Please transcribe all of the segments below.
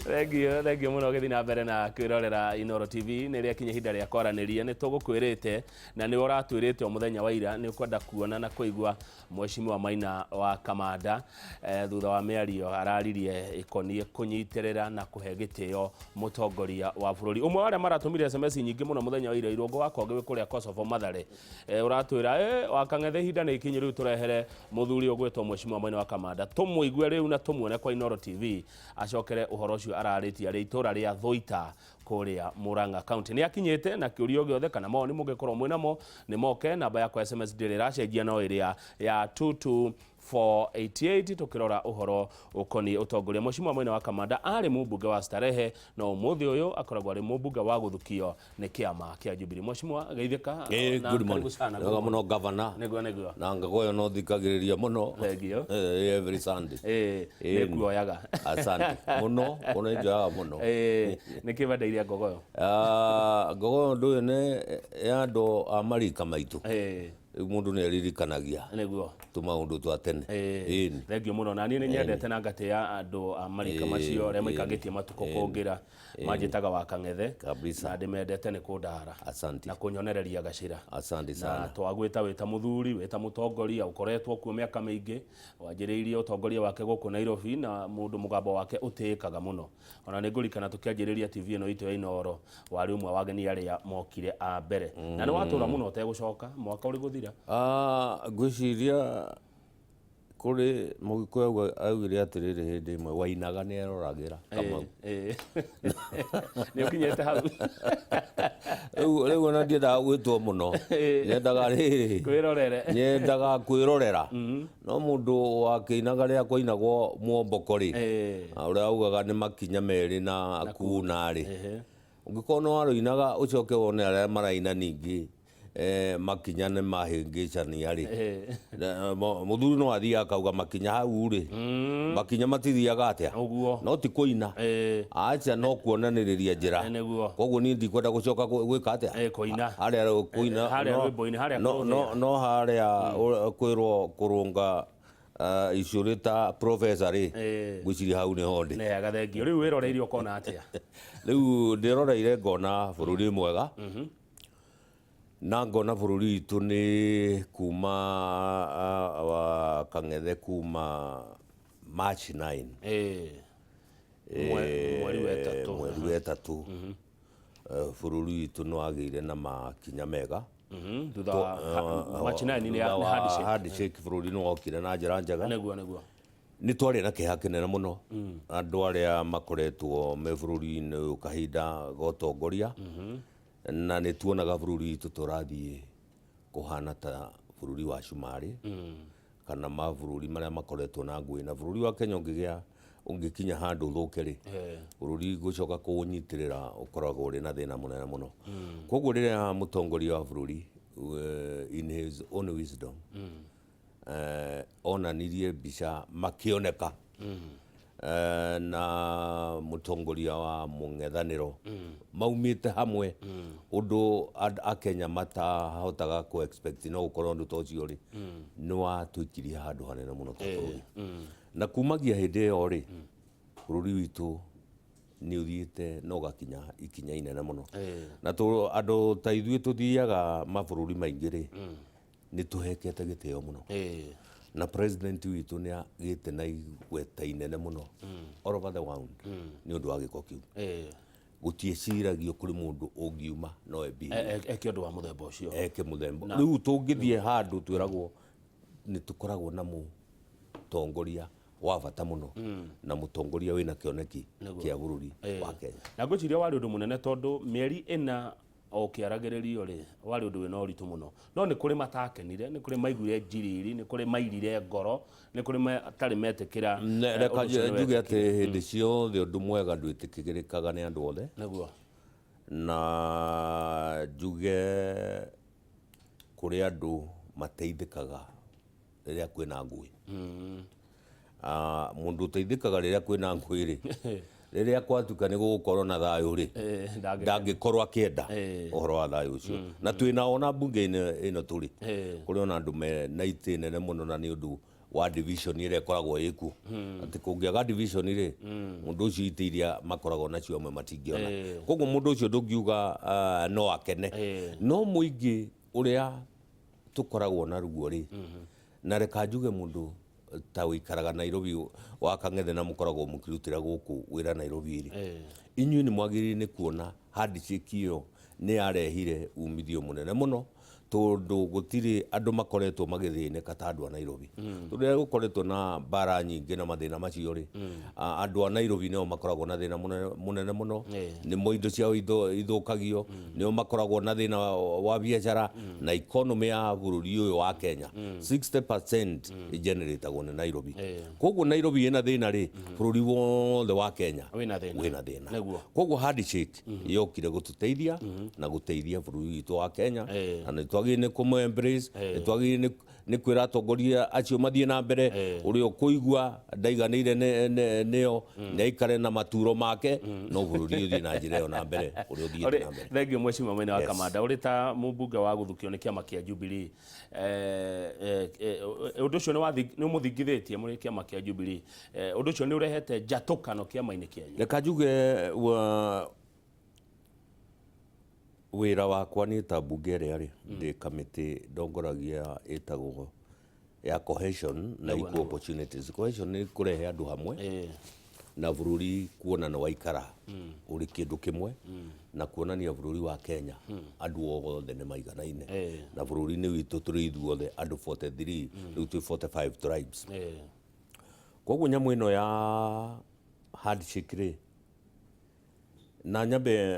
Thengio muno githi na mbere na kwirorera Inooro TV nä rä akinye hinda rä a kwaranä nä tå gå kwä rä te na nä å rä te o må thenya wa ira nä å kwenda kuona na kå igua Mheshimiwa Maina wa Kamanda thutha wa mä ario araririe ikonie kå nyitä rä ra na kå he gä tä o må tongoria wa bå rå ri. Å mwe arä a maratå mire SMS nyingä må no må thenya wa ira irå wakwa ngä kå rä a Kosovo Mathare å ratwä ra wa Kang'ethe hinda nä ikinye rä u tå rehere må thuri å gwä two Mheshimiwa Maina wa Kamanda tå må igue rä u na tå muone kwa Inooro TV acokere å horo å cio ararĩtie arĩ itũra rĩa Thũita kũrĩa Murang'a County. Nĩ akinyĩte na kĩũria o gĩothe kana mawoni mũngĩkorwo mwĩ namo nĩ moke namba yakwa SMS ndĩrĩ ĩracenjia no ĩrĩa ya 22488 tukirora uhoro ukoni utongoria. Mheshimiwa Maina wa Kamanda ari mũmbunge wa Starehe no ũmũthĩ ũyũ akoragwo ari mũmbunge wa gũthukio nĩ kĩama kĩa Jubilee. Mheshimiwa geithĩka na good morning wega muno governor nĩguo na ngagoyo no thikagĩrĩria muno thengio every Sunday nĩkuoyaga asante muno ona njoyaga muno nĩ kĩbanda iria ngogoyo ngogoyo ndũyũ nĩ ya andũ a marika maitũ mundu nä aririkanagia niguo tu maundu twa tene thengio muno na niĩ nĩ nyendete na ngatĩ ya andũ a marika macio arĩa maikangitie matukũ kũngira manjĩtaga wa Kang'ethe na ndĩmendete nĩ kũndara na kũnyonereria gacĩra na twagwĩta wĩta mũthuri wĩta mũtongoria ũkoretwo kuo mĩaka mĩingĩ wanjĩrĩirie ũtongoria wake gũkũ Nairobi na mũndũ mũgambo wake ũtĩĩkaga mũno. Ona nĩ ngũririkana tũkĩanjĩrĩria TV ĩno itũ ya Inooro warĩ ũmwe wa ageni arĩa mokire a mbere na nĩ watũra mũno ũtegũcoka mwaka ũrĩ gũthira. Ngwĩciria kũrĩ mũgĩkũyũ augire atĩrĩrĩ hĩndĩ ĩmwe Wainaga nĩ eroragĩra Kamau nĩ ũkinyĩte hau rĩu ona ndiendaga gwĩtwo mũno nyendaga rĩrĩ nyendaga kwĩrorera no mũndũ wa Kĩinaga rĩrĩa kwainagwo Mwomboko-rĩ ũrĩa augaga nĩ makinya merĩ na kunarĩ ũngĩkorwo nĩ warũinaga ũcoke wone arĩa maraina ningĩ makinya nĩ mahĩngĩcania-rĩ mũthuri no athiaga akauga makinya hau-rĩ makinya matithiaga atĩa no ti kũina aca no kuonanĩrĩria njĩra koguo niĩ ndikwenda gũcoka gwĩka atĩa kũina no harĩa kwĩrwo kũrũnga icũrĩ ta professor-rĩ ngwĩciria hau nĩho ndĩ nega thengio. Rĩu wĩroreire ũkona atĩa? Rĩu ndĩroreire ngona bũrũri mwega na ngona bũrũri witũ nĩ kuma wa Kang'ethe kuma March 9 mweri wetatũ bũrũri witũ nĩ wagĩire na makinya mega handshake bũrũri nĩ wokire na njĩra njega nĩ twarĩ na kĩeha kĩnene mũno andũ arĩa makoretwo me bũrũri-inĩ ũyũ kahinda ga ũtongoria na nĩ tuonaga bũrũri witũ tũrathiĩ kũhana ta bũrũri wa cumarĩ kana mabũrũri marĩa makoretwo na ngũĩ na bũrũri wa Kenya ũngĩkinya handũ ũthũke-rĩ bũrũri gũcoka kũũnyitĩrĩra ũkoragwo ũrĩ na thĩna mũnene mũno. Koguo rĩrĩa mũtongoria wa bũrũri in his own wisdom onanirie mbica makĩoneka na mũtongoria wa mũng'ethanĩro maumĩte hamwe ũndũ a Kenya matahotaga kũ expect no gũkorwo ũndũ ta ũcio-rĩ nĩ watũikirie handũ hanene mũno ta bũrũri na kumagia hĩndĩ ĩyo-rĩ bũrũri witũ nĩ ũthiĩte na ũgakinya ikinya inene mũno na andũ ta ithuĩ tũthiaga mabũrũri maingĩ-rĩ nĩ tũhekete gĩtĩo mũno na president witũ nĩ agĩte na igweta inene mũno all over the world nĩ ũndũ wa gĩko kĩu gũtiĩciragio kũrĩ mũndũ ũngiuma no eke ũndũ wa mũthemba ũcio eke mũthemba rĩu tũngĩthiĩ handũ twĩragwo nĩ tũkoragwo na mũtongoria wa bata mũno na mũtongoria wĩna kĩoneki kĩa bũrũri wa Kenya na ngwĩciria warĩ ũndũ mũnene tondũ mĩeri ĩna o kĩaragĩrĩrio-rĩ warĩ ũndũ wĩna ũritũ mũno no nĩ kũrĩ matakenire nĩ kũrĩ maiguire njiriri nĩ kũrĩ mairire ngoro nĩ kũrĩ matarĩ metĩkĩra reka njuge atĩ hĩndĩ ciothe ũndũ mwega ndwĩtĩkĩrĩkaga nĩ andũ othe na njuge kũrĩ andũ mateithĩkaga rĩrĩa kwĩna ngũĩ mũndũ ũteithĩkaga rĩrĩa kwĩna ngũĩ-rĩ rĩrĩa kwatuka nĩ gũgũkorwo na thayũ-rĩ ndangĩkorwo akĩenda ũhoro wa thayũ ũcio na twĩna ona mbunge-inĩ ĩno tũrĩ kũrĩ ona andũ mena itĩ nene mũno na nĩ ũndũ wa division ire koragwo iku ati kungiaga division ire mundu ucio itiria makoragwo nacio amwe matingiona koguo mundu ucio ndungiuga no akene no muingi uria tukoragwo na ruo ri na reka njuge mundu ta wikaraga Nairobi wa Kang'ethe na mukoragwo mukirutira guku wira Nairobi ri inyuĩ nĩ mwagĩrĩire nĩ kuona handshake ĩyo nĩ yarehire umithio munene muno tondu gutiri andu makoretwo magithĩnĩka ta andu a Nairobi tondu rĩrĩa gũkoretwo na mbara nyingĩ na mathĩna macio ri andu a Nairobi nĩo makoragwo na thĩna munene muno nĩmo indo ciao ithũkagio nĩo makoragwo na thĩna wa biacara na economy ya bũrũri ũyũ wa Kenya 60% igeneratagwo nĩ Nairobi koguo Nairobi ĩna thĩna ri bũrũri wothe wa Kenya wĩna thĩna koguo handshake yokire gũtũteithia na gũteithia bũrũri witũ wa Kenya na twagĩrĩire nĩ kũmũ embrace twagĩrĩire nĩ kwĩra atongoria acio mathiĩ na mbere ũrĩa kũigua ndaiganĩire nĩo naikare na maturo make no bũrũri ũthiĩ na njĩra ĩyo na mbere ũrĩa ũthiĩte na mbere. Thengiũ Mheshimiwa Maina wa Kamanda ũrĩ ta mũmbunge wa gũthukio nĩ kĩama kĩa Jubilee ũndũ ũcio nĩ mũthingithĩtie mũrĩ kĩama kĩa Jubilee ũndũ ũcio nĩ ũrehete njatũkano kĩama-inĩ kĩanyu. Reka njuge wira wakwa ni ta mbunge ĩrĩa rĩ ndĩ kamĩtĩ ndongoragia ĩtagwo ya cohesion na equal opportunities. Cohesion ni kurehe andu hamwe na bũrũri kuona na waikara ũrĩ kĩndũ kĩmwe na kuonania bũrũri wa Kenya andu othe nĩ maiganaine na bũrũri-inĩ witũ tũrĩ ithuothe andu 43 rĩu twĩ 45 tribes koguo nyamũ ĩno ya handshake rĩ na nyambe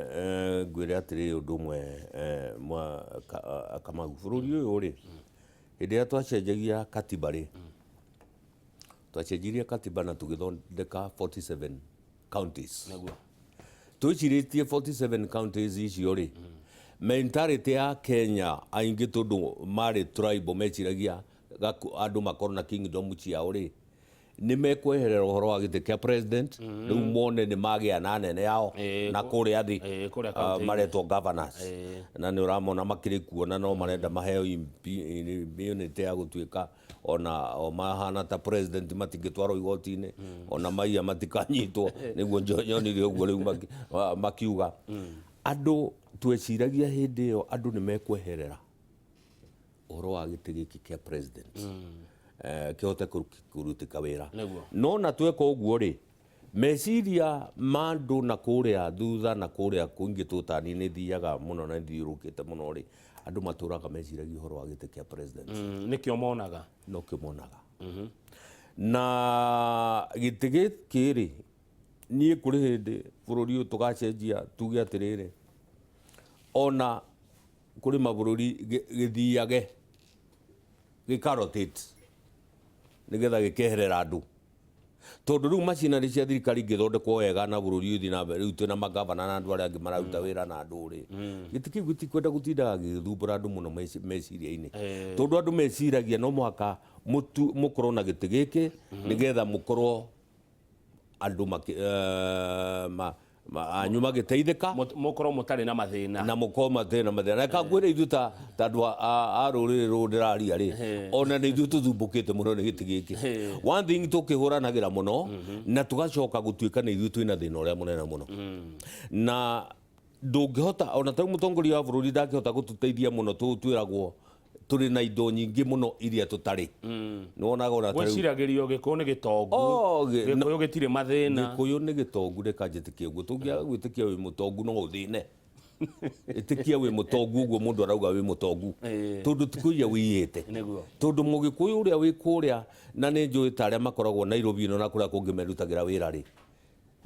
ngwĩre atĩrĩ ũndũ ũmwe Kamau bũrũri ũyũ rĩ hĩndĩ ĩrĩa twacenjagia katiba rĩ twacenjirie katiba na tũgĩthondeka 47 counties twĩcirĩtie 47 counties icio rĩ mentality ya Kenya aingĩ tondũ marĩ tribal meciragia andũ makorwo na kingdom ciao rĩ nĩ mekweherera ũhoro wa gĩtĩ kĩa president rĩu mone nĩ magĩa na nene yao na kũrĩa thĩ maretwo governors na nĩ ũramona makĩrĩ kuona no marenda maheo immunity ya gũtuĩka ona mahana ta president matingĩtwarwo igoti-inĩ ona maiya matikanyitwo nĩguo nyonire ũguo rĩu makiuga andũ tweciragia hĩndĩ ĩyo andũ nĩ mekweherera ũhoro wa gĩtĩ gĩkĩ kĩa president kihote kurutĩka wĩra no na tweka ũguo rĩ meciria mandu na kũrĩa thutha na kũrĩa kũingĩ tũtani-inĩ thiaga mũno na thiũrũkĩte mũno rĩ andũ matũraga meciragia ũhoro wa gĩtĩ kĩa president nĩkĩo monaga na gĩtĩ gĩkĩ rĩ niĩ kũrĩ hĩndĩ bũrũri ũyũ tũgacenjia tuge atĩrĩrĩ ona kũrĩ mabũrũri gĩthiage gĩkarotate nigetha gĩkeherera andũ tondu rĩu macinarĩ cia thirikari ingĩthondekwo wega na bũrũri ũthiĩ na mbere rĩu twĩna magavana na andũ arĩa angĩ mararuta wĩra na andũ rĩ gĩtĩ kĩu gĩtikwenda gũtindaga gĩgĩthumbũra andũ mũno meciria-inĩ tondu andũ meciragia no mũhaka mũkorwo na gĩtĩ gĩkĩ nigetha mũkorwo andũ anyu magĩteithĩka mũkorwo mũtarĩ na mathĩna na mũkorwo matarĩ na mathĩna reka ngwĩre ithuĩ ta andũ a rũrĩrĩ rũrũ ndĩraria rĩ ona nĩ ithuĩ tũthumbũkĩte mũno nĩ gĩtĩ gĩkĩ one thing tũkĩhũranagĩra mũno na tũgacoka gũtuĩka nĩ ithuĩ twĩna thĩna ũrĩa mũnene mũno na ndũngĩhota ona ta mũtongoria wa bũrũri ndangĩhota gũtũteithia mũno twĩragwo tũrĩ na indo nyingĩ mũno iria tũtarĩ nĩwonaga ona gwĩciragĩrio gĩkũyũ nĩ gĩtongu gĩkũyũ gĩtirĩ mathĩna gĩkũyũ nĩ gĩtongu reka njĩtĩkie ũguo tũngĩaga gwĩtĩkia wĩ mũtongu no ũthĩne ĩtĩkia wĩ mũtongu ũguo mũndũ arauga wĩ mũtongu tondũ tikũiya wĩiyĩte tondũ mũgĩkũyũ ũrĩa wĩ kũrĩa na nĩ njũĩ ta arĩa makoragwo Nairobi ĩno na kũrĩa kũngĩ merutagĩra wĩra rĩ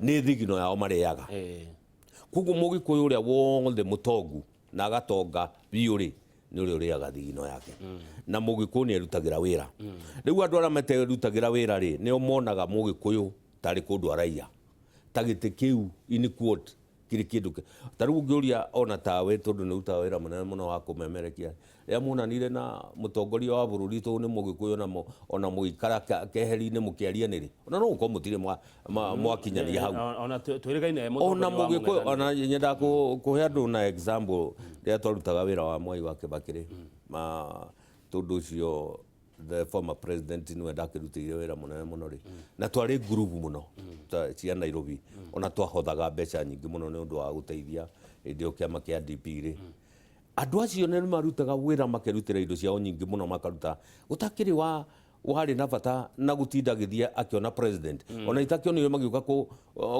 nĩ thigino yao marĩaga koguo mũgĩkũyũ ũrĩa wothe mũtongu na agatonga biũ rĩ nĩ ũrĩa ũrĩaga thigino yake na mũgĩkũyũ nĩ erutagĩra wĩra rĩu andũ arĩa materutagĩra wĩra rĩ nĩo monaga mũgĩkũyũ tarĩ kũndũ araiya ta gĩtĩ kĩu in quote kĩrĩ kĩndũ ta rĩu ũngĩũria ona tawe tondũ nĩ ũrutaga wĩra mũnene mũno wa kũmemerekia rĩrĩa muonanire na mũtongoria wa bũrũri tondũ nĩ mũgĩkũyũ ona mũgĩikara keheri-inĩ mũkĩaria nĩrĩ ona no gũkorwo mũtirĩ mwakinyania hau ona twĩrĩgaine ona mũgĩkũyũ ona nyendaga kũhe andũ na example rĩrĩa twarutaga wĩra wa Mwai wa Kĩbakĩ rĩ tondũ ũcio the former president niwe ndakirutire wira munene muno ri na twari group muno cia Nairobi ona twahothaga mbeca nyingi muno ni undu wa guteithia ndio kiama kia DP ri andu acio ne marutaga wira makerutira indo ciao nyingi muno makaruta utakiri wari na bata na gutinda githia akiona president ona itakionire magiuka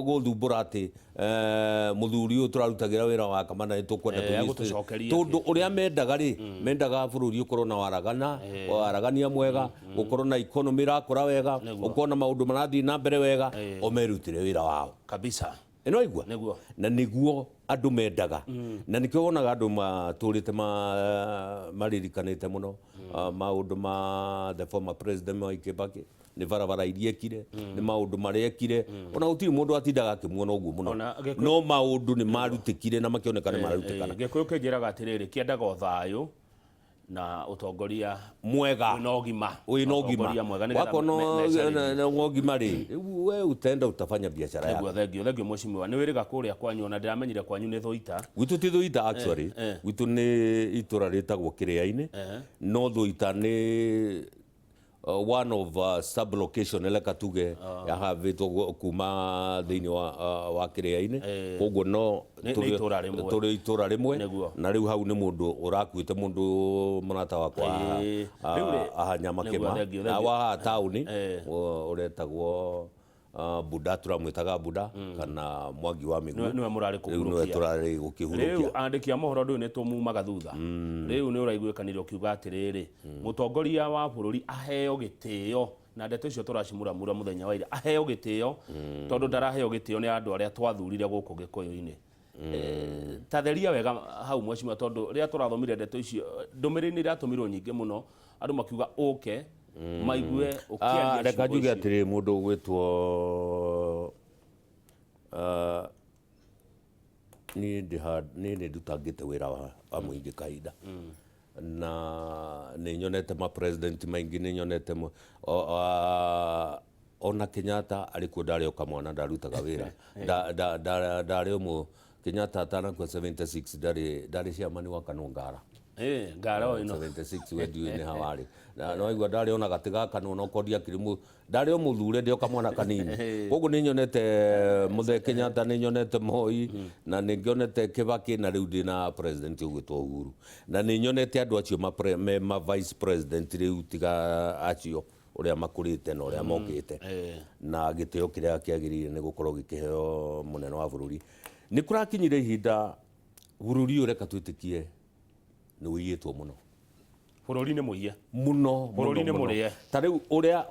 guthumbura ati muthuri uyu turarutagira wira wa kamana ni tukwenda tondu uria mendaga ri mendaga bururi ukorwo na waragania mwega ukorwo na economy rakura wega ukona maundu marathii na mbere wega omerutire wira wao kabisa eno igwa na niguo andu mendaga na nikio wonaga andu maturite maririkanite muno maundu ma the former president Mwai Kibaki ni barabara iriekire ni maundu mariekire ona gutiri mundu atindaga akimuona uguo muno no maundu ni marutikire na makioneka ni marutikana gikuyu kinjiraga atiriri kiendaga uthayu na utongoria mwega wina ugima wakona ugima ri we utenda utafanya biashara yako thengio mheshimiwa ni wiriga kuria kwanyu na ndiramenyire kwanyu ni Thuita gwitu ti Thuita actually gwitu ni itura ritagwo Kiria-ini no Thuita ni one of sub location eleka tuge ya havitwo kuma thiini wa Kiria-ini koguo no turi itura rimwe na riu hau ni mundu urakuite mundu munata wakwa ahanyama kima na wa tauni uretagwo Buda turamwitaga Buda kana Mwangi wa Migu niwe murari gukihurukia riu andiki a mohoro ndu ni tumumaga thutha riu ni uraiguikanire ukiuga atiriri mutongoria wa bururi aheo gitio na ndeto icio turacimuramura muthenya wa ira aheo gitio tondu ndaraheo gitio ni andu aria twathurire guku Gikuyu-ini tatheria wega hau mheshimiwa tondu ria turathomire ndeto icio ndumiriri ni ratumirwo nyingi muno andu makiuga uke maigue ukiaria reka njuge atiri mundu gwitwo ni ndutangite wira wa muingi kahinda na ni nyonete ma president maingi ni nyonete ona Kenyatta arikuo ndari o kamwana ndarutaga wira ndari umu Kenyatta atana kwa 76 ndari ciamani wa Kanungara ngara ino 76 wedu ni hawari na no igwa ndari ona gatiga kanu no kodia kirimu ndari omuthure ndio kamwana kanini koguo ni nyonete muthe Kenyatta ni nyonete Moi na ni nyonete Kibaki na riu ndina president ugwitwo Uhuru na ni nyonete andu acio ma vice president riu tiga acio uria makurite na uria mokite na gitio kiria kiagirire ni gukorwo gikiheo munene wa bururi ni kurakinyire ihinda bururi ureka twitikie ni wiyitwo muno bururi ni muiye muno bururi ni murie tariu uria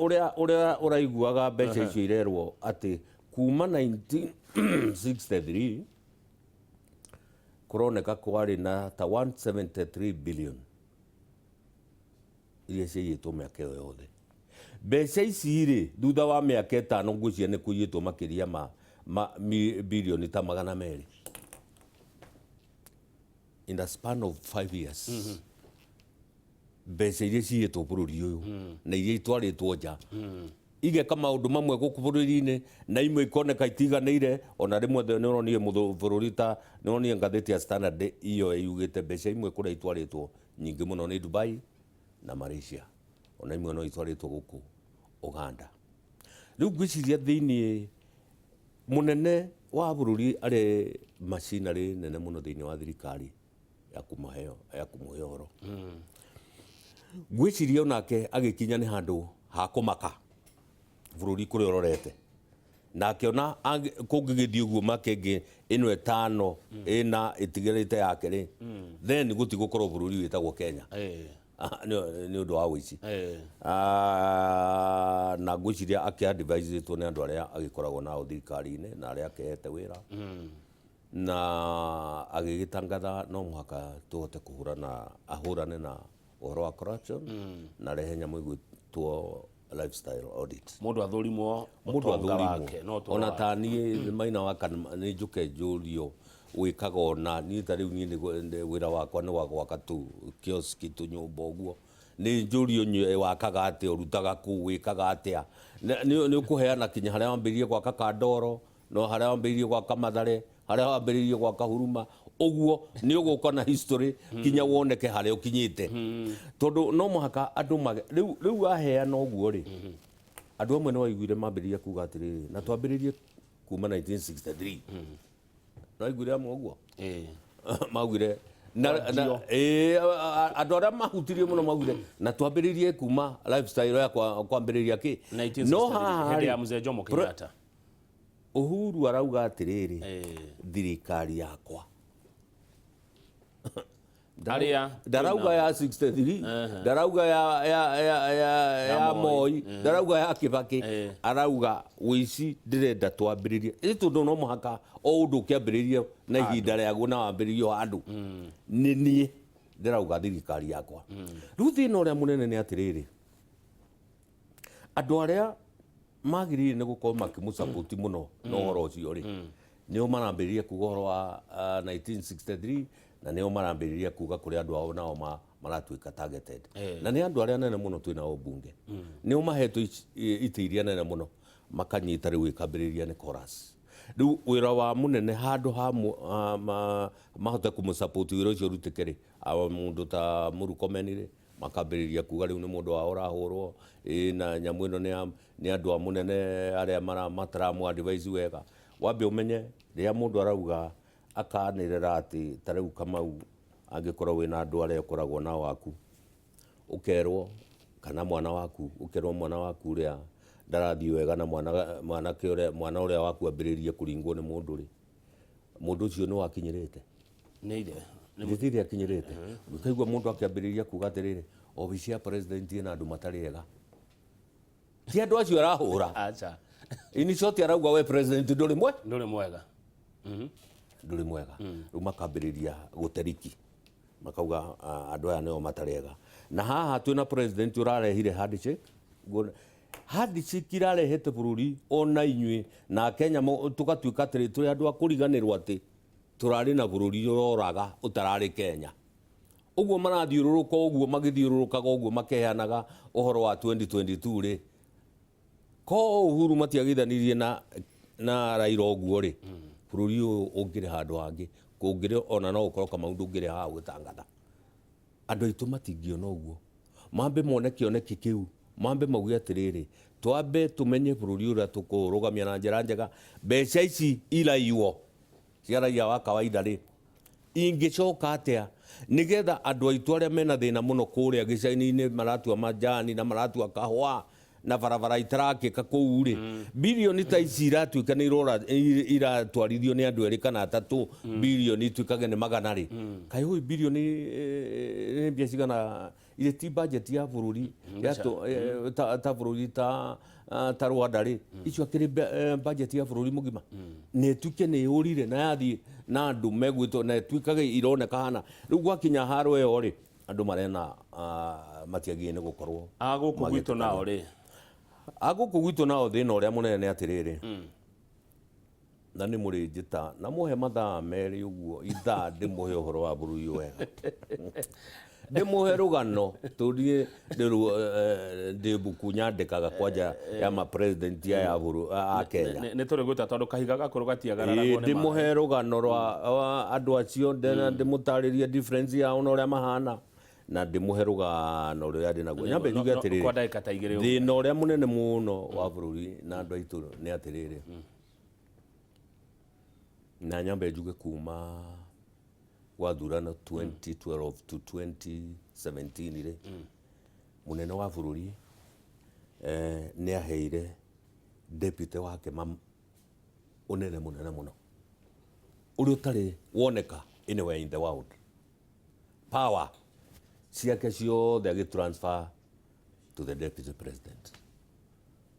uraiguaga mbeca icio irerwo ati kuma 1963 kuroneka kwari na ta 173 billion iria ciyitwo miaka iyo yothe mbeca ici ri thutha wa miaka itano ngwiciria ni kuyitwo makiria ma bilioni ta 200 in the span of 5 years mbeca iria ciyitwo bururi uyu na iria itwaritwo nja igeka maundu mamwe guku bururi-ini na imwe ikoneka itiganire ona rimwe ni uronie bururi ta ni uronie ngatheti ya Standard iyo yugite mbeca imwe kuria itwaritwo nyingi muno ni Dubai na Malaysia ona imwe no itwaritwo guku Uganda riu ngwiciria thiini munene wa bururi ari machinery nene muno thiini wa thirikari ya kumuheo ngwiciria onake agikinya ni handu ha kumaka bururi kuri urorete na akiona kungigithii uguo makengi ino etano ina itigirite yake ri then gutigukorwo bururi witagwo Kenya ni undu wa wici na ngwiciria akiadvisetwo ni andu aria agikoragwo nao thirikari-ini na aria akehete wira na agigitangatha no muhaka tuhote ahurane na uhoro wa corruption na rehe nyamu igwitwo lifestyle audit mundu athurimwo ona tani Maina wa ni njuke njurio wikaga ona ni ta riu ni wira wakwa ni wa gwaka tu kioski tu nyumba uguo ni njurio wakaga ati urutaga ku wikaga atia ni ukuheana kinya haria wambiririe gwaka Kandoro no haria wambiririe gwaka Mathare haria wambiririe gwaka huruma uguo ni uguka na history kinya woneke haria ukinyite tondu no muhaka andu riu aheana uguo ri andu amwe no waiguire mambiririe kuga atiriri na twambiririe kuma 1963 no waiguire amwe uguo maugire andu aria mahutirie muno maugire na twambiririe kuma lifestyle ya kwambiriria ki no haha ya mzee Jomo Kenyatta Uhuru arauga atiriri thirikari yakwa darauga ya 63 darauga ya Moi darauga ya Kibaki arauga wici ndirenda twambiririe tondu no muhaka o undu kiambiririe na ihinda riaguo na wambiririo andu ni nie ndirauga thirikari yakwa riu thina uria munene ni atiriri andu aria magirire ni gukorwo makimusupport muno no horo ucio ri nio marambiririe kuga horo wa 1963 na nio marambiririe kuga kuri andu ao nao maratuika targeted na ni andu aria nene muno twina o bunge nio mahetwo ite iria nene muno makanyita riu ikambiriria ni chorus riu wira wa munene handu ha mahote kumusupport wira ucio rutike ri mundu ta Murkomen ri makambiriria kuga riu ni mundu wa urahurwo na nyamu ino ni andu a munene aria mataramu advise wega wambe umenye ria mundu arauga akanirira ati tariu Kamau angikorwo wina andu aria ukoragwo nao waku ukerwo kana mwana waku ukerwo mwana waku uria ndarathii wega na mwana uria waku ambiririe kuringwo ni mundu ri mundu ucio ni wakinyirite nithire akinyirite ukaigua mundu akiambiriria kuga atiriri obici ya president na andu matari ega ti andu acio arahura acha ini shoti arauga we president nduri mwega nduri mwega riu makambiriria guteriki makauga andu aya nio matari ega na haha twina president urarehire handshake irarehete bururi ona inyui na Kenya tugatuika atiri turi andu akuriganirwo ati turari na bururi uroraga utarari Kenya uguo marathiururuka uguo magithiururukaga uguo makeheanaga uhoro wa 2022 ri ko Uhuru matiagithanirie na Raila uguo ri bururi ungire handu hangi kungire ona no ukorwo Kamau ndungire haha gutangatha andu aitu matingiona uguo mambe mone kioneki kiu mambe mauge atiriri twambe tumenye bururi uria tukurugamia na njira njega mbeca ici iraiwo cia raia wa kawaida ri ingicoka atia nigetha andu aitu aria mena thina muno kuria gicaini-ini maratua majani na maratua kahua na barabara itarakika kuu ri bilioni ta ici iratuika ni iratwarithio ni andu eri kana atatu bilioni ituikage ni magana ri kai hui bilioni ni mbia cigana ile ti budget ya bururi ta bururi ta Rwanda ri icio akiri budget ya bururi mugima ne tuke ne urire na yathi na andu megwito na tuikage ironeka hana riu gwakinya haro yo ri andu marena matiagie ni gukorwo aguku gwito nao ri aguku gwito nao thina uria munene ni atiriri na ni muri njita na muhe mathaa meri uguo ithaa ndimuhe uhoro wa bururi wega ndimuhe rugano turie ndi buku nyandikaga kwanja ya ma president ya buru a Kenya ne tore gwita tondu kahiga gakuru gatiagarara gone ndimuhe rugano rwa andu acio ndimutaririe difference ya ona uria mahana na ndimuhe rugano ruria ndi naguo nyambe njuge atiriri kwa ndagika ta igiri thina uria munene muno wa bururi na andu aitu ni atiriri na nyambe njuge kuma wathurano 2012 to 2017 ri munene wa bururi ni aheire deputy wake unene munene muno uri utari woneka anywhere in the world power ciake ciothe agitransfer to the deputy president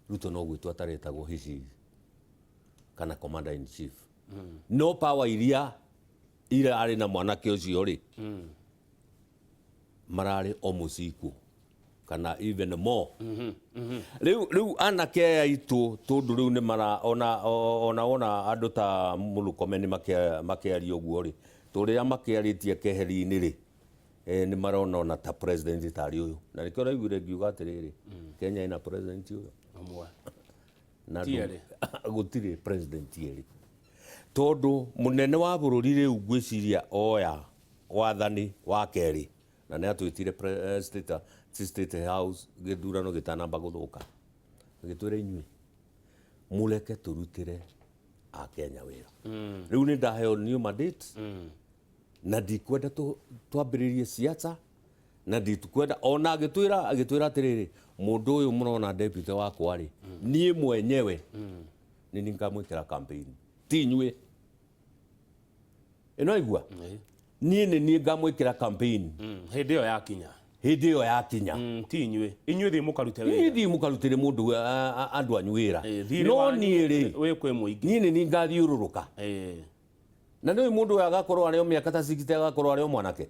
ruto no gwitu ataretagwo hici kana commander in chief no power iria ari na mwanake ucio ri marari omusiku kana even more riu anake aitu tondu riu ni mara ona andu ta Murkomen makiaria uguo ri turia makiaritie keheri-ini ri ni marona ona ta president tari uyu na nikio raiguire ngiuga atiriri Kenya ina president uyu amwe na gutiri president eri tondu munene wa bururi riu gwiciria oya wathani wa keri na ne atwitire state house githurano gitanamba guthuka gitwira inyui muleke turutire a Kenya wira riu ni ndaheo new mandate na ndikwenda twambiririe siasa na nditukwenda ona agitwira atiriri mundu uyu murona deputy wakwa ri nie mwenyewe ni ningamwikira campaign ti inyui ino igua nie ni ngamwikira campaign hindi yo yakinya ti inyui thi mukarute wira thi mukarutire mundu andu anyu wira no nie ri we kwe muingi nie ni ngathiururuka na ni mundu agakorwo ari o miaka ta 60 agakorwo ari o mwanake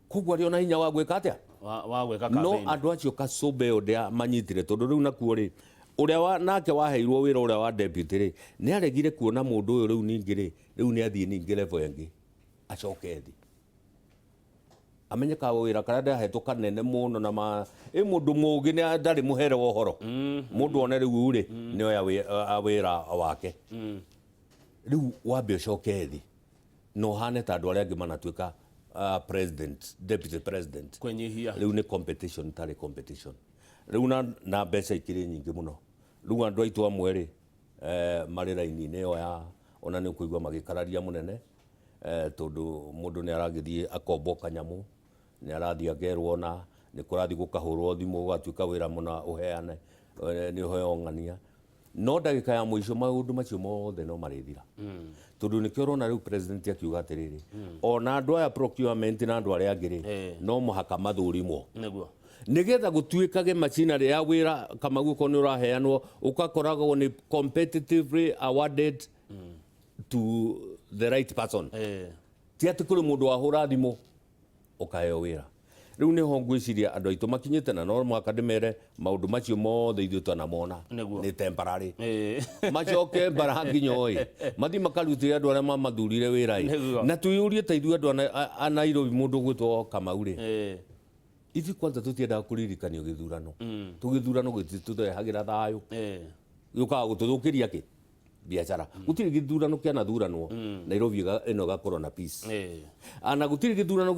kugwa ri ona hinya wa gwika atia wa gwika campaign no andu acio kacumbe onde manyitire tondu riu nakuo ri uria nake waheirwo wira uria wa deputy ri ni aregire kuona mundu uyu riu ningi ri riu ni athie ningi level yangi acoke thi amenyeka wira kana ndahetwo kanene muno na mundu mugi ni ndari muhere wa uhoro mundu one riu ri ni oya wira wake riu wambe ucoke thi no hane ta andu aria angi manatuika president deputy president kwenyihia riu ni competition tari competition riu na mbeca ikiri nyingi muno riu andu aitu amwe ri mari raini ni oya ona ni kuigwa magikararia munene tondu mundu ni aragithie akombo kanyamu ni arathie agerwo na ni kurathi gukahurwo thimu ugatuika wira muna uheane ni uheo ng'ania no ndagika ya muico maundu macio mothe no marithira tondu ni kiorona riu president akiuga atiriri ona andu aya procurement na andu aria angiri no muhaka mathurimwo niguo nigetha gutuikage machinery ya wira kama guko ni uraheanwo ukakoragwo ni competitively awarded to the right person ti ati kuri mundu wahura thimu ukaheo wira riu ni ho ngwiciria andu aitu makinyite na no mwaka ndimere maundu macio mothe ithuĩ twanamona ni temporary macoke baranginyoi mathi makarutire andu aria mamathurire wira na tuyurie ta ithuĩ andu a Nairobi mundu gwitwo Kamau ri ithi kwanza tutiendaga kuririkanio githurano tugithurano gititurehagira thayu yukaga gututhukiria ki biashara gutiri githurano kiana thuranwo Nairobi ino gakorwo na peace ana gutiri githurano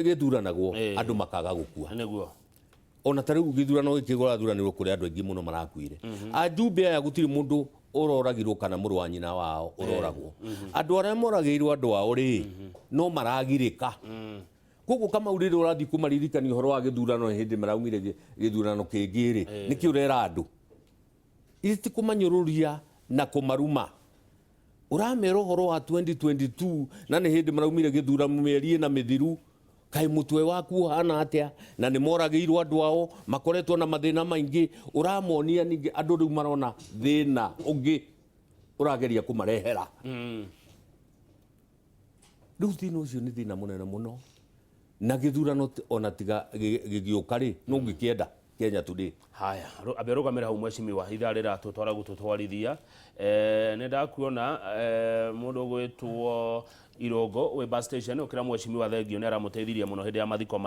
githuranagwo andu makaga gukua niguo ona tariu githurano gikigora thuranirwo kuri andu aingi muno marakuire ajumbe aya gutiri mundu uroragirwo kana muru wa nyina wao uroragwo andu aria moragirwo andu ao ri no maragirika koguo kama urire urathi kumaririkania horo wa githurano hindi maraumire githurano kingi ri niki urera andu iti kumanyururia na kumaruma uramero horo wa 2022 na ni hindi maraumire githurano mieri na mithiru kai mutwe waku hana atia na ni moragirwo andu ao makoretwo na mathina maingi uramonia ningi andu riu marona thina ungi urageria kumarehera riu thina ucio ni thina munene muno na githurano ona tiga gigiuka ri no ngikienda Kenya today haya aberugamira hu mweshimiwa ithaa rira tutwara gututwarithia ne ndakuona mundu gwitwo Irogo we bus station ukira mweshimiwa thengio ne aramuteithiria muno hindi ya mathiko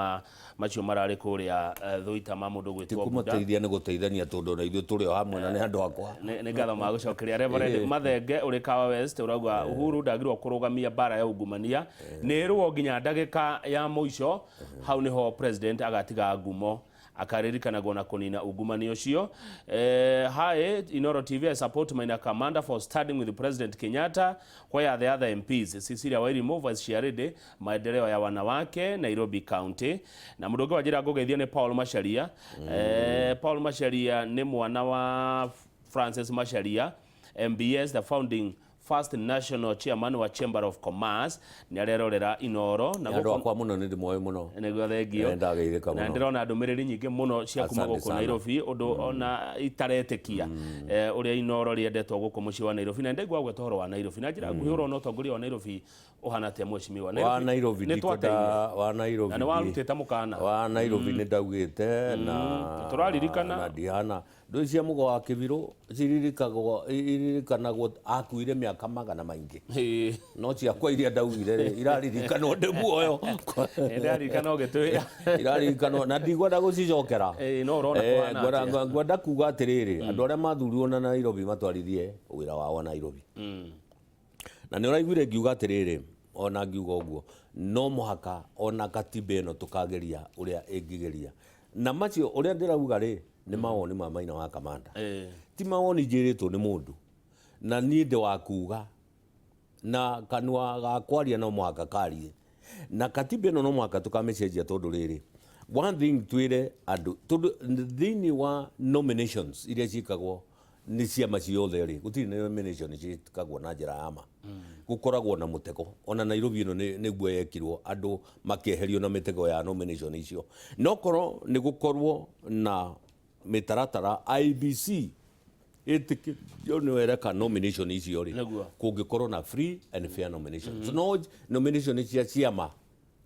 macio marari kuria thuita ma mundu gwitwo kumuteithia ni guteithania tondu na ithuĩ turi o hamwe na ni andu akwa ni ngatho ma gucokeria Reverend Mathenge uri Kawa West urauga Uhuru ndagirwo kurugamia bara ya ungumania ni ruo nginya ndagika ya muico hau niho president agatiga ngumo akaririkanago na kunina ungumania ucio hi Inoro TV, I support Maina Commander for studying with the President Kenyatta. Where are the other MPs? Cecilia Wairimu as she already maendeleo ya wanawake Nairobi County na mudogo wajira gogeithia ni Paul Macharia Paul Macharia ni mwana wa Francis Macharia MBS, the founding first national chairman wa Chamber of Commerce ni arerorera Inoro na guko kwa muno ni ndimoe muno nego thengio ndageirika muno na ndirona ndumiriri nyingi muno cia kuma guko Nairobi undu ona itaretekia uria Inoro riendetwo guko muci wa Nairobi na ndegwa gwe toro wa Nairobi na njira nguhiro no tongoria wa Nairobi uhana te mweshimiwa wa Nairobi wa Nairobi na warutete mukana wa Nairobi ni ndaugite na turaririkana na Diana ndo cia mugo wa Kibiru iririkanagwo akuire miaka magana maingi no cia kwa iria ndaugire iraririkanwo ndi muoyo iraririkanwo gitwira iraririkanwo na ndigwenda gucicokera no urona ngwenda kuga atiriri andu aria mathurirwo na Nairobi matwarithie wira wao Nairobi na nä å raiguire ngiuga atä rä rä ona ngiuga å guo no må haka ona katiba ä no tå kageria å rä a ä ngä geria na macio å rä a ndä rauga rä nä mawoni ma Maina wa Kamanda ti mawoni njä rä two nä må ndå na niä ndä wa kuga na kanua ga kwaria no må haka karie na katiba ä no no må haka tå kamä cenjia tondå rä rä one thing twire andå tondå thä-inä wa nominations iria ciäkagwo nä ciama ciothe rä gå tirä nomination ciäkagwo na njä ra ya ma gå koragwo na må tego ona Nairobi ä no nä guo yekirwo andå makeherio na mä tego ya nomination icio no korwo nä gå korwo na mä taratara IBC ĩtĩkĩrio nĩ wereka nomination icio rĩ kũngĩkorwo na free and fair nominations no nomination cia ciama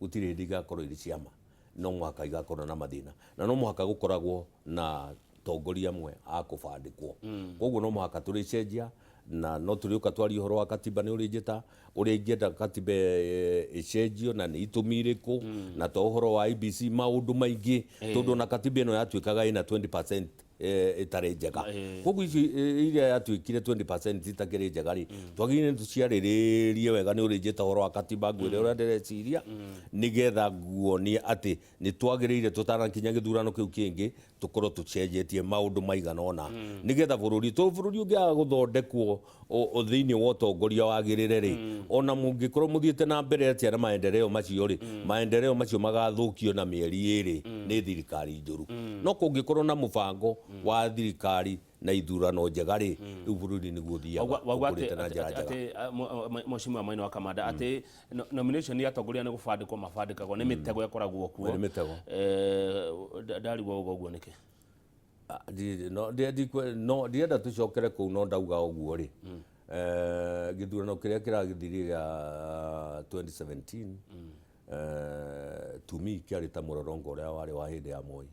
gũtirĩ hĩndĩ igakorwo irĩ ciama no mũhaka igakorwo na mathĩna na no mũhaka gũkoragwo na tongoria amwe a kũbandĩkwo koguo no mũhaka tũrĩcenjia na no tũrĩũka twaria ũhoro wa katiba nĩ ũrĩ njĩta ũrĩa ingĩenda katiba ĩcenjio na nĩ itũmi irĩkũ na to ũhoro wa IBC maũndũ maingĩ tondũ na katiba ĩno yatuĩkaga ĩna 20% ĩtarĩ njega koguo ici iria yatuĩkire 20% itakĩrĩ njega rĩ twagĩrĩire nĩ tũciarĩrĩrie wega nĩ ũrĩ njĩta ũhoro wa katiba ngwĩre ũrĩa ndĩreciria nĩgetha nguonie atĩ nĩ twagĩrĩire tũtanakinya gĩthurano kĩu kĩngĩ tũkorwo tũcenjetie maũndũ maigana ũna nĩgetha bũrũri ũngĩaga gũthondekwo thĩinĩ wa ũtongoria wagĩrĩre rĩ ona mũngĩkorwo mũthiĩte na mbere atĩa na maendeleo macio rĩ maendeleo macio magathũkio na mĩeri ĩrĩ nĩ thirikari njũru no kũngĩkorwo na mũbango wa thirikari na ithurano njega rĩ rĩu bũrũri nĩguo thiaga ũkũrĩte na njĩra njega Mheshimiwa Maina wa Kamanda atĩ nomination ya atongoria nĩ gũbandĩkwo mabandĩkagwo nĩ mĩtego ĩkoragwo kuo ndarigwo ũguo nĩkĩ no ndienda tũcokere kũu no ndauga ũguo rĩ gĩthurano kĩrĩa kĩragĩthirie gĩa 2017 to me kĩarĩ ta mũrorongo ũrĩa warĩ wa hĩndĩ ya Moi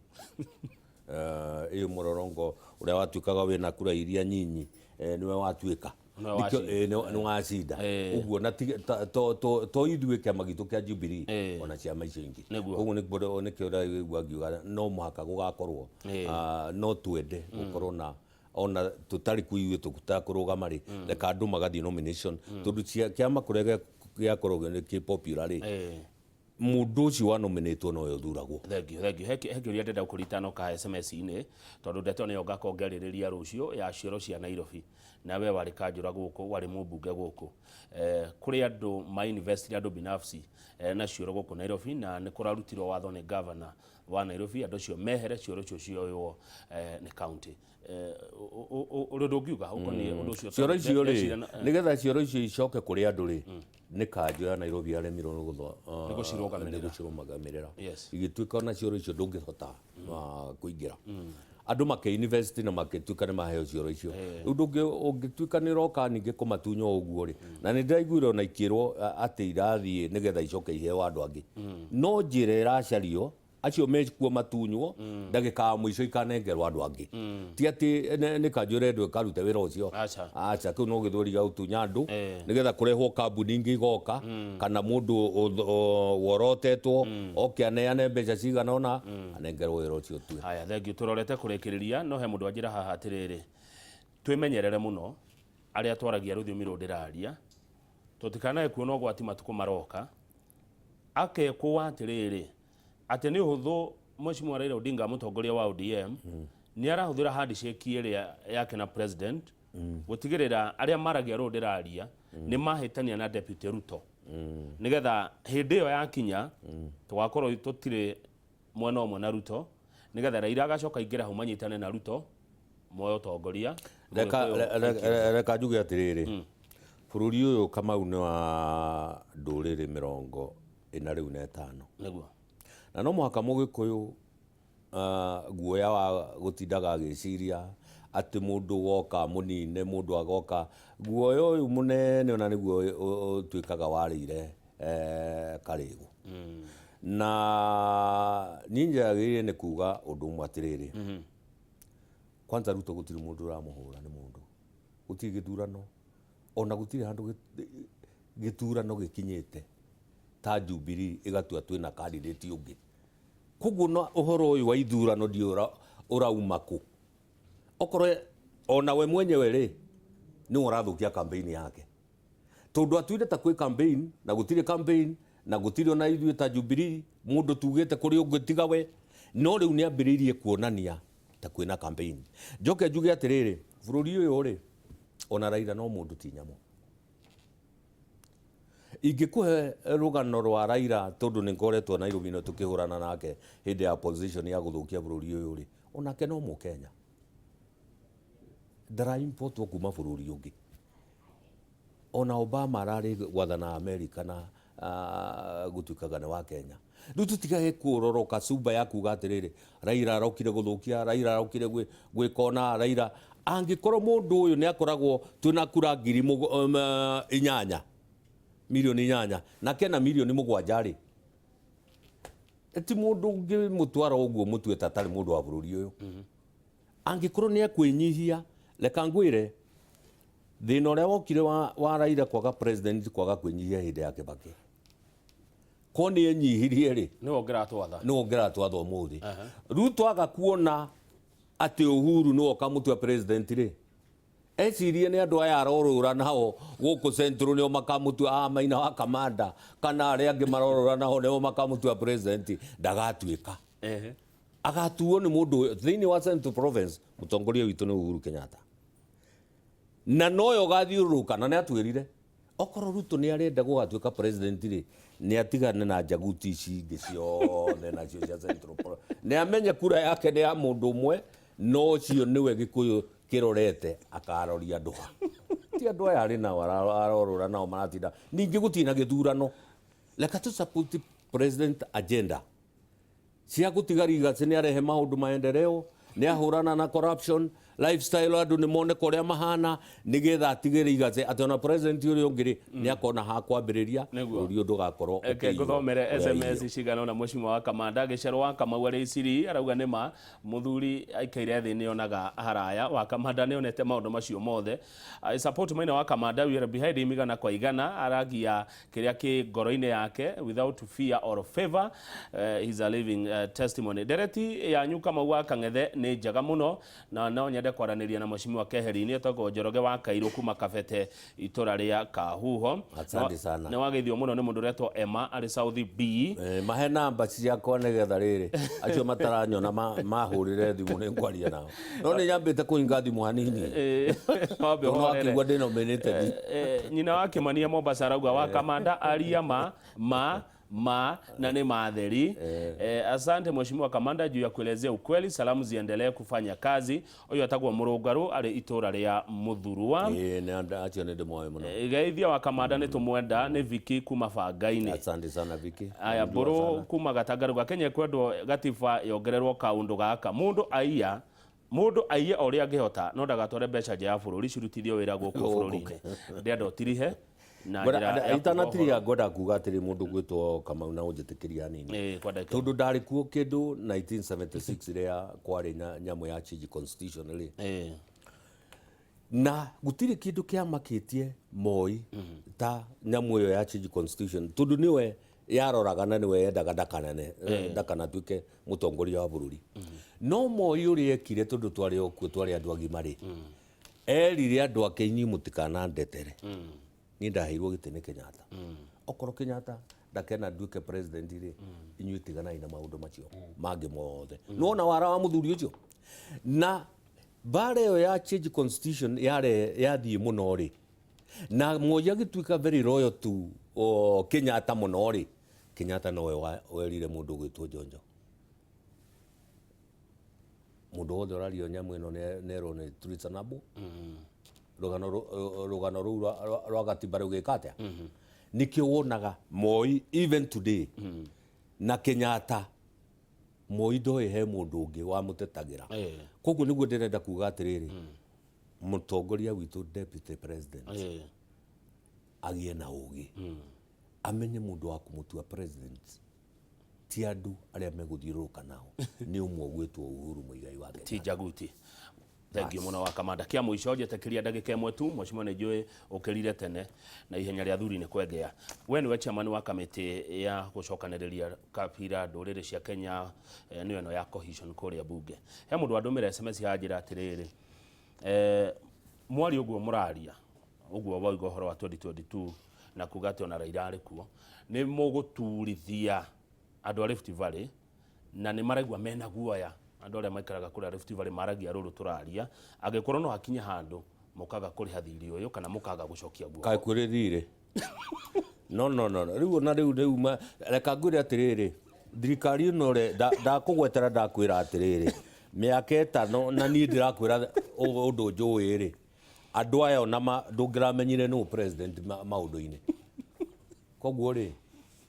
ĩyo mũrorongo ũrĩa watuĩkaga wĩna kura iria nyinyi nĩwe watuĩka nĩ wacinda ũguo na to ithuĩ kĩama gitũ kĩa Jubilee ona ciama icio ingĩ koguo nĩkĩo ũraigua ngiuga no mũhaka gũgakorwo no twende gũkorwo na ona tũtarĩ kuo ithuĩ tũtakũrũgama rĩ reka andũ magathiĩ nomination tondũ kĩama kũrĩa gĩakorwo gĩ popular rĩ mũndũ ũcio wa nominatwo no ũthuragwo thengio he kĩũria ndenda gũkũritana ka SMS-inĩ tondũ ndeto nĩyo ngakongerĩrĩria rũciũ ya cioro cia Nairobi nawe warĩ kanjũra gũkũ warĩ mũmbunge gũkũ kũrĩ andũ mainvestire andũ binafsi na cioro gũkũ Nairobi na nĩ kũrarutirwo watho nĩ governor wa Nairobi andũ cio mehere cioro cio cioywo nĩ county ũrĩa ndũngiuga ũkoniĩ ũndũ ũcio cioro icio rĩ nĩgetha cioro icio icoke kũrĩ andũ rĩ nĩ kanjũ ya Nairobi yaremirwo nĩ gũcirũgamĩrĩra igĩtuĩka ona cioro icio ndũngĩhota kũingĩra andũ makĩinvest na magĩtuĩka nĩ maheo cioro icio rĩu ũngĩtuĩka nĩ ũroka ningĩ kũmatunya ũguo rĩ na nĩ ndĩraiguire ona ikĩrwo atĩ irathiĩ nĩgetha icoke iheo andũ angĩ no njĩra ĩracario acio mekuo matunywo ndagĩka mũico ikanengerwo andũ angĩ ti atĩ nĩ kanjũ ũrendwo ĩkarute wĩra ũcio aca kĩu no gĩthũri gĩa gũtunya andũ nĩgetha kũrehwo kambuni ingĩ igoka kana mũndũ worotetwo oke aneane mbeca cigana ona anengerwo wĩra ũcio tu haya thengio tũrorete kũrĩkĩrĩria no he mũndũ anjĩra haha atĩrĩrĩ twĩmenyerere mũno arĩa twaragia rũthiomi rũrũ ndĩraria tũtikanae kuona ũgwati matukũ maroka akekwo atĩrĩrĩ atĩ nĩ ũhũthũ Mheshimiwa Raila Odinga mũtongoria wa ODM nĩ arahũthĩra handshake ĩrĩa yake na president gũtigĩrĩra arĩa maragia rũrũ ndĩraria nĩ mahĩtania na Deputy Ruto nĩgetha hĩndĩ ĩyo yakinya tũgakorwo tũtirĩ mwena ũmwe na Ruto nĩgetha Raila agacoka aingĩra hau manyitane na Ruto moyo ũtongoria reka njuge atĩrĩrĩ bũrũri ũyũ Kamau nĩ wa ndũrĩrĩ 45 nĩguo na no mũhaka mũgĩkũyũ guoya wa gũtindaga agĩciria atĩ mũndũ woka mũnine mũndũ agoka guoya ũyũ mũnene ona nĩguo ũtuĩkaga warĩire karĩgũ na niĩ njagĩrĩire nĩ kuga ũndũ ũmwe atĩrĩrĩ kwanza Ruto gũtirĩ mũndũ ũramũhũra nĩ mũndũ gũtirĩ gĩthurano ona gũtirĩ handũ gĩthurano gĩkinyĩte ta Jubilee ĩgatua twĩna candidate ũngĩ koguo no ũhoro ũyũ wa ithurano ndio ũrauma kũ okorwo ona we mwenyewe rĩ nĩ ũrathũkia campaign yake tondu atuire ta kwi campaign na gutire campaign na gutire ona ithuĩ ta Jubilee mundu tugite kuri ungitiga we no riu ni ambiriirie kuonania ta kwina campaign njoke njuge atiriri bururi uyu ri ona Raila no mundu ti nyamu ingikuhe rugano rwa Raila tondu ni ngoretwo Nairobi no tukihurana nake hindi ya position ya guthukia bururi uyu ri onake no Mukenya ndaraimportwo kuma bururi ungi ona Obama arari gwathana America na gutuikaga ni wa Kenya riu tutigage kuroroka cuba ya kuga atiriri Raila arokire guthukia Raila arokire gwikona Raila angikorwo mundu uyu ni akoragwo twina kura 8 milioni 8 na kena milioni 7 ri eti mundu ungi mutwara uguo mutwe tatari mundu wa bururi uyu angikorwo ni akwinyihia leka ngwire thina uria wokire wa Raila kwaga president kwaga kwinyihia hindi ya Kibaki ko ni enyihirie ri ni wongeratwatha umuthi riu twaga kuona ati Uhuru no kamutwa president ri ecirie ni andu aya arorura nao guku central ni makamutwa Maina wa Kamanda kana ari angi marorura nao ni makamutwa president ndagatuika agatuo ni mundu thiini wa Central Province mutongoria witu ni Uhuru Kenyatta na noyo gathiuruka na ni atwirire okoro Ruto ni arenda gugatuika president ri ni atigane na njaguti ici ingi ciothe na cio cia Central Province ni amenye kura yake ni ya mundu umwe no cio niwe Gikuyu kirorete akaroria nduha ti andu aya ari nao arorura nao maratinda ningi gutina githurano leka tu support president agenda cia gutigariga ni arehe maundu maendeleo ni ahurana na corruption lifestyle andu ni mone koria mahana nigetha atigire igace atona president uri ungiri ni akona ha kwambiriria uri ndugakorwo okay guthomere SMS cigana na mheshimiwa wa Kamanda gicerwa Kamau ari Isiri arauga nima muthuri aikaire thi ni onaga haraya wa Kamanda ni onete maundu macio mothe I support Maina wa Kamanda we are behind him igana kwa igana aragia kiria ki ngoro-ini yake without fear or favor he's a living testimony dereti ya nyuka Kamau wa Kang'ethe ni njaga muno na no nyende kwaraniria na mheshimiwa Keheri-ini etagwo Njoroge wa Kairũ kuma Kabete itura ria Kahuho asante sana ni wageithio muno ni mundu retwo Emma ari South B mahe namba ciakwa nigetha riri acio mataranyona mahurire thimu ni ngwaria nao no ni nyambite kuinga thimu hanini wambe horere akigwa denominated nyina wa Kimania Mombasa arauga wa Kamanda aria na ni matheri asante mheshimiwa Kamanda juu ya kuelezea ukweli salamu ziendelee kufanya kazi uyu atagwo Murungaru ari itura ria Muthurwa ni anda acio ni ndimoe muno geithia wa Kamanda ni tumwenda ni Viki kuma Bangaini asante sana Viki aya Mburu kuma Gatangaruga Kenya kwendwo gatiba yongererwo kaundu gaka mundu aiye oria angihota no ndagatware mbeca nja ya bururi cirutithio wira guku bururi-ini ndienda tirihe na njira itanatiria ngoda kuga atiri mundu gwitwo Kamau na unjitikiria nini tondu ndari kuo kindu 1976 ria kwari na nyamu ya change constitution ri na gutiri kindu kiamakitie Moi ta nyamu yo ya change constitution tondu niwe yaroraga na niwe yendaga ndakana tuike mutongoria wa bururi no Moi uri ekire tondu twari okuo twari andu agima ri erire andu ake inyi mutikana ndetere ni ndaheirwo gitini Kenyatta okoro Kenyatta ndakena nduike president ri inyu itigana ina maundu macio mangi mothe no na wara wa muthuri ucio na bare yo ya change constitution yathii muno ri na Moi agituika very loyal to Kenyatta muno ri Kenyatta no werire mundu gwitwo Njonjo mundu wothe urario nyamu ino nero ni Turisanabu rugano ru rwa gatiba rugika atia nikio wonaga Moi even today na Kenyatta Moi ndoi he mundu ungi wa mutetagira koguo niguo ndirenda kuga atiriri mutongoria witu deputy president agie na ugi amenye mundu wa kumutua president ti andu aria meguthiuruka nao ni umwe gwitwo Uhuru Muigai wa Kenyatta ti njaguti thank you muno wa Kamanda kia muico njetekiria ndagika imwe tu mheshimiwa ni njui ukirire tene na ihenya ria thuri ni kwengea we niwe chairman wa kamiti ya gucokaniriria kabira nduriri cia Kenya ni eno ya cohesion kuria bunge he mundu andumire SMS ya njira atiriri mwari uguo muraria uguo wauga horo wa 2022 na kuga ati ona Raila ari kuo ni muguturithia andu a Rift Valley na ni maraigua mena guoya andu aria maikaraga kuri Rift Valley maragia ruru turaria agikorwo no hakinya handu mukaga kuri hathiri uyu kana mukaga gucokia guo kai kuri thire no riu ma reka ngwire atiriri thirikari ino re ndakugwetera ndakwira atiriri miaka 5 na ni ndirakwira undu njui ri andu aya ona ndungiramenyire no president maundu-ini koguo ri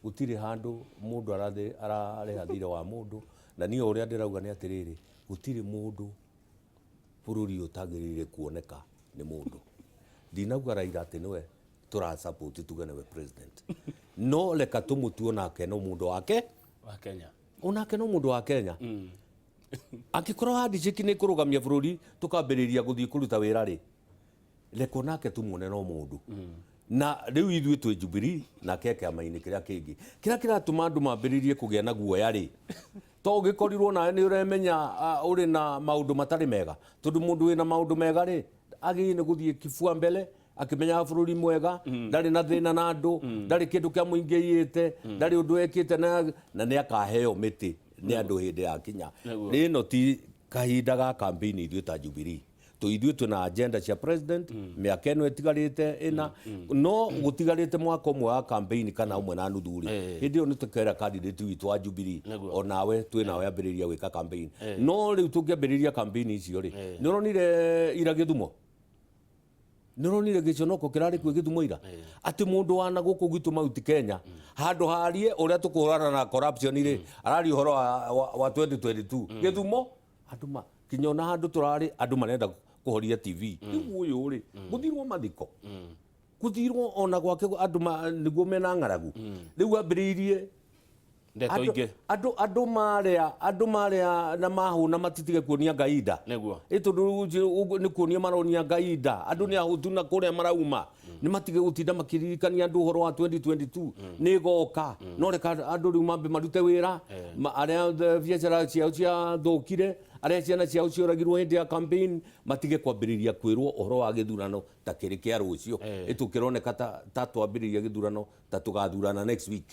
gutire handu mundu arareha thire wa mundu na niyo uria ndirauga ni atiriri gutire mundu bururi utagirire kuoneka ni mundu ndinauga Raila ati niwe tura support tugane we president no leka tumutuo nake no mundu wake wa Kenya onake no mundu wa Kenya akikorwo handiciki ni kurugamia bururi tukambiriria guthii kuruta wira ri leko nake tumuone no mundu na riu ithuĩ twĩ Jubilee na keke amaini kiria kingi kiria kiratuma andu mambiririe kugia na guoya ri to gikorirwo nawe ni uremenya uri na maundu matari mega tondu mundu wina maundu mega ri agi ni guthii kifua mbele akimenya bururi mwega ndari na thina na andu ndari kindu kia muingi yite ndari undu ekite na ni akaheo miti ni andu hindi ya kinya rino ti kahinda ga campaign ithuĩ ta Jubilee ithuĩ twina agenda cia president miaka ĩno ĩtigarĩte ĩna no gũtigarĩte mwaka ũmwe wa campaign kana ũmwe na nuthu rĩ hĩndĩ ĩyo nĩ tũkera candidate witũ wa Jubilee onawe twĩnawe ambĩrĩria gwĩka campaign no rĩu tũngĩambĩrĩria campaign icio rĩ nĩ ũronire ira Gĩthumo nĩ ũronire gĩconoko kĩrarĩ kwĩ Gĩthumo ira atĩ mũndũ wana gũkũ gwitũ Mount Kenya handũ harie ũrĩa tũkũhũrana na corruption rĩ arari ũhoro wa 2022 Gĩthumo andũ kinyona handu turari andu marenda kuhoria TV riu uyu ri guthirwo mathiko guthirwo ona gwake andu niguo mena ng'aragu riu ambiririe ndeto inge andu maria na mahuna matitige kuonia Ngaida niguo itondu ni kuonia maronia Ngaida andu ni ahutu na kuria marauma ni matige gutinda makiririkania andu horo wa 2022 ni goka no reka andu riu mambe marute wira aria biacara ciao cia thukire aria ciana ciao cioragirwo hindi ya campaign matige kwambiriria kwirwo uhoro wa githurano ta kiri kia rucio itukironeka ta twambiriria githurano ta tugathurana next week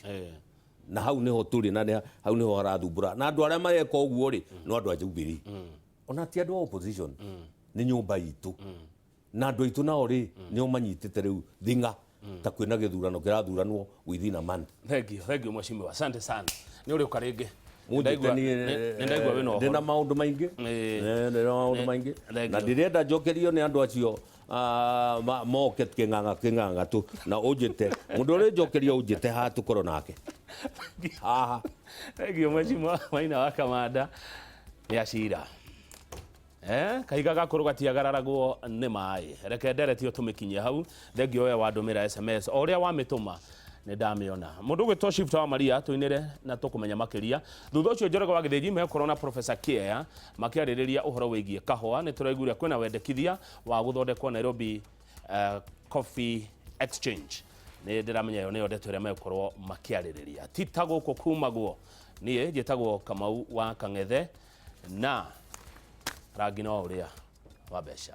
na hau niho turi na hau niho harathumbura na andu aria mareka uguo ri no andu a Jubilee ona ti andu a opposition ni nyumba itu na andu aitu nao ri ni umanyitite riu thinga ta kwina githurano kirathuranwo within a month. Thank you mheshimiwa, asante sana. Ni uri ukaringi ndaigua wino ndina maundu maingi na ndirenda njokerio ni andu acio moke king'ang'a tu na unjite mundu uri njokerio unjite ha tukoro nake haha. Thank you mheshimiwa Maina wa Kamanda ya cira kahiga gakuru gatiagararagwo ni mai reke nderetio tumikinyie hau thengio we wandumira SMS oria wamituma ni ndamiona mundu gwitwo Shift wa Maria tuinire na tukumenya makiria thutha ucio Njoroge wa Githĩnji mekorwo na Professor Kieya makiarĩrĩria uhoro wigie kahua ni turaiguria kwina wendekithia wa guthondekwo Nairobi Coffee Exchange ni ndiramenya yo ni ndeto ria mekorwo makiarĩrĩria tita guku kumagwo nie njitagwo Kamau wa Kang'ethe na rangi no uria wa Besha.